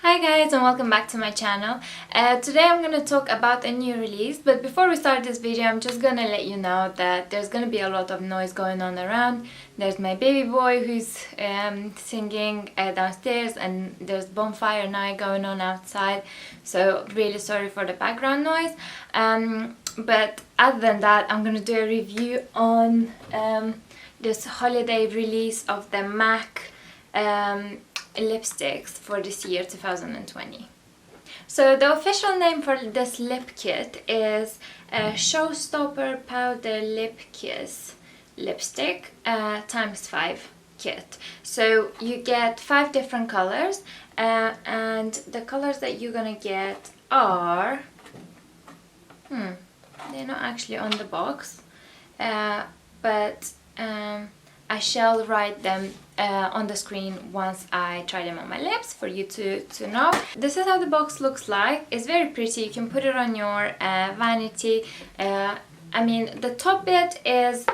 Hi guys and welcome back to my channel. Today I'm going to talk about a new release, but before we start this video I'm just going to let you know that there's going to be a lot of noise going on around. There's my baby boy who's singing downstairs, and there's bonfire night going on outside, so really sorry for the background noise. But other than that, I'm going to do a review on this holiday release of the MAC lipsticks for this year 2020. So the official name for this lip kit is Showstopper Powder Lip Kiss Lipstick ×5 kit. So you get 5 different colors, and the colors that you're gonna get are they're not actually on the box, but I shall write them on the screen once I try them on my lips for you to know. This is how the box looks like. It's very pretty. You can put it on your vanity. I mean, the top bit is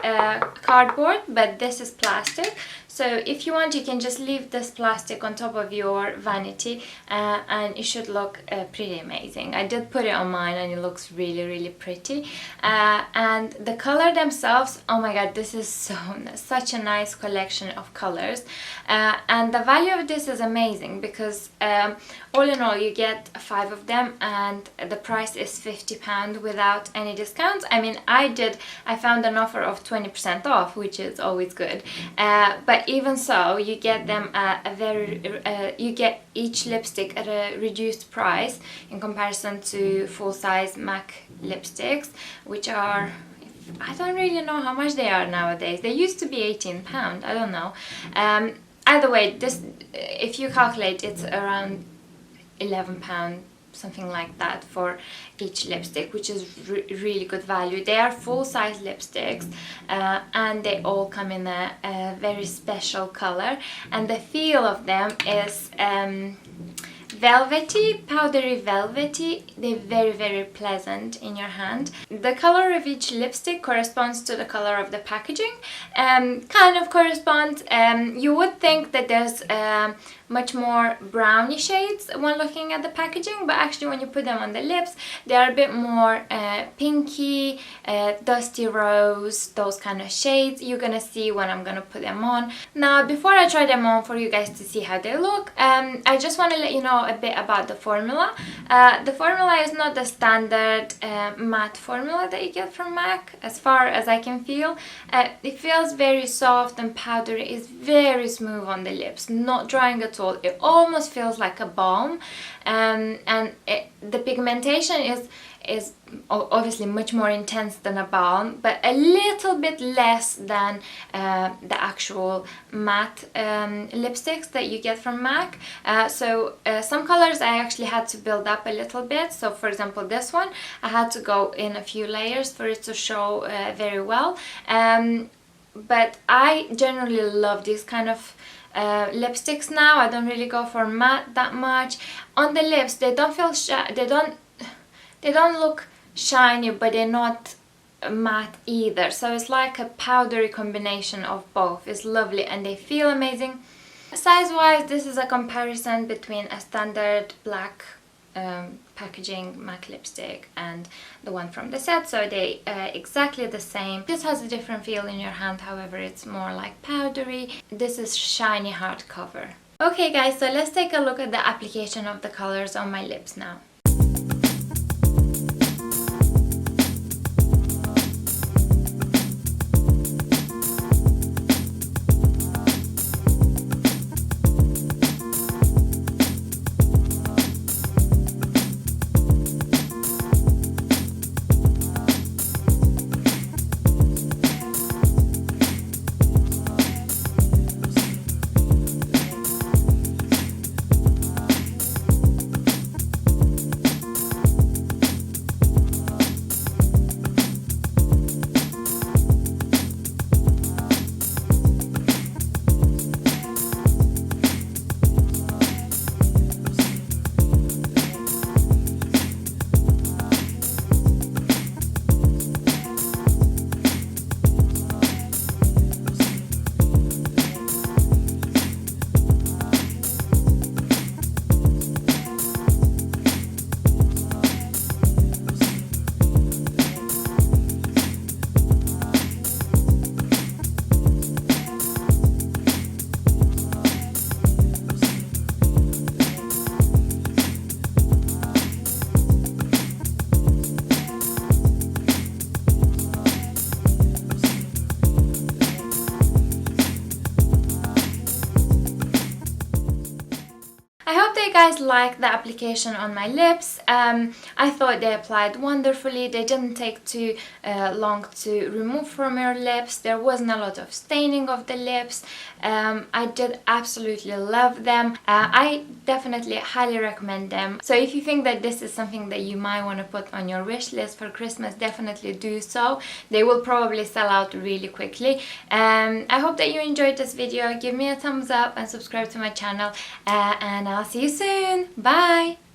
cardboard, but this is plastic. So if you want, you can just leave this plastic on top of your vanity and it should look pretty amazing. I did put it on mine and it looks really pretty. And the color themselves, oh my god, this is such a nice collection of colors. And the value of this is amazing because all in all you get 5 of them and the price is £50 without any discounts. I mean, I found an offer of 20% off, which is always good. But even so, you get them at you get each lipstick at a reduced price in comparison to full-size MAC lipsticks, which are, I don't really know how much they are nowadays. They used to be £18, I don't know. Either way, this, if you calculate, it's around £11, something like that, for each lipstick, which is really good value. They are full-size lipsticks and they all come in a very special color, and the feel of them is velvety, powdery velvety. They're very pleasant in your hand. The color of each lipstick corresponds to the color of the packaging. Kind of corresponds. You would think that there's much more browny shades when looking at the packaging, but actually when you put them on the lips, they are a bit more pinky, dusty rose, those kind of shades. You're gonna see when I'm gonna put them on. Now, before I try them on for you guys to see how they look, I just want to let you know a bit about the formula. The formula is not the standard matte formula that you get from MAC, as far as I can feel. It feels very soft and powdery. It's very smooth on the lips, not drying at all. It almost feels like a balm, and the pigmentation is obviously much more intense than a balm, but a little bit less than the actual matte lipsticks that you get from MAC. So some colors I actually had to build up a little bit. So for example, this one, I had to go in a few layers for it to show very well. But I generally love these kind of lipsticks now. I don't really go for matte that much. On the lips, they don't feel they don't look shiny, but they're not matte either. So it's like a powdery combination of both. It's lovely and they feel amazing. Size wise, this is a comparison between a standard black packaging MAC lipstick and the one from the set, so they exactly the same. This has a different feel in your hand, however it's more like powdery. This is shiny hardcover. Okay guys, so let's take a look at the application of the colors on my lips now. hope that you guys liked the application on my lips. I thought they applied wonderfully. They didn't take too long to remove from your lips. There wasn't a lot of staining of the lips. I did absolutely love them. I definitely highly recommend them. So if you think that this is something that you might want to put on your wish list for Christmas, definitely do so. They will probably sell out really quickly. I hope that you enjoyed this video. Give me a thumbs up and subscribe to my channel, and I'll see you soon. Bye!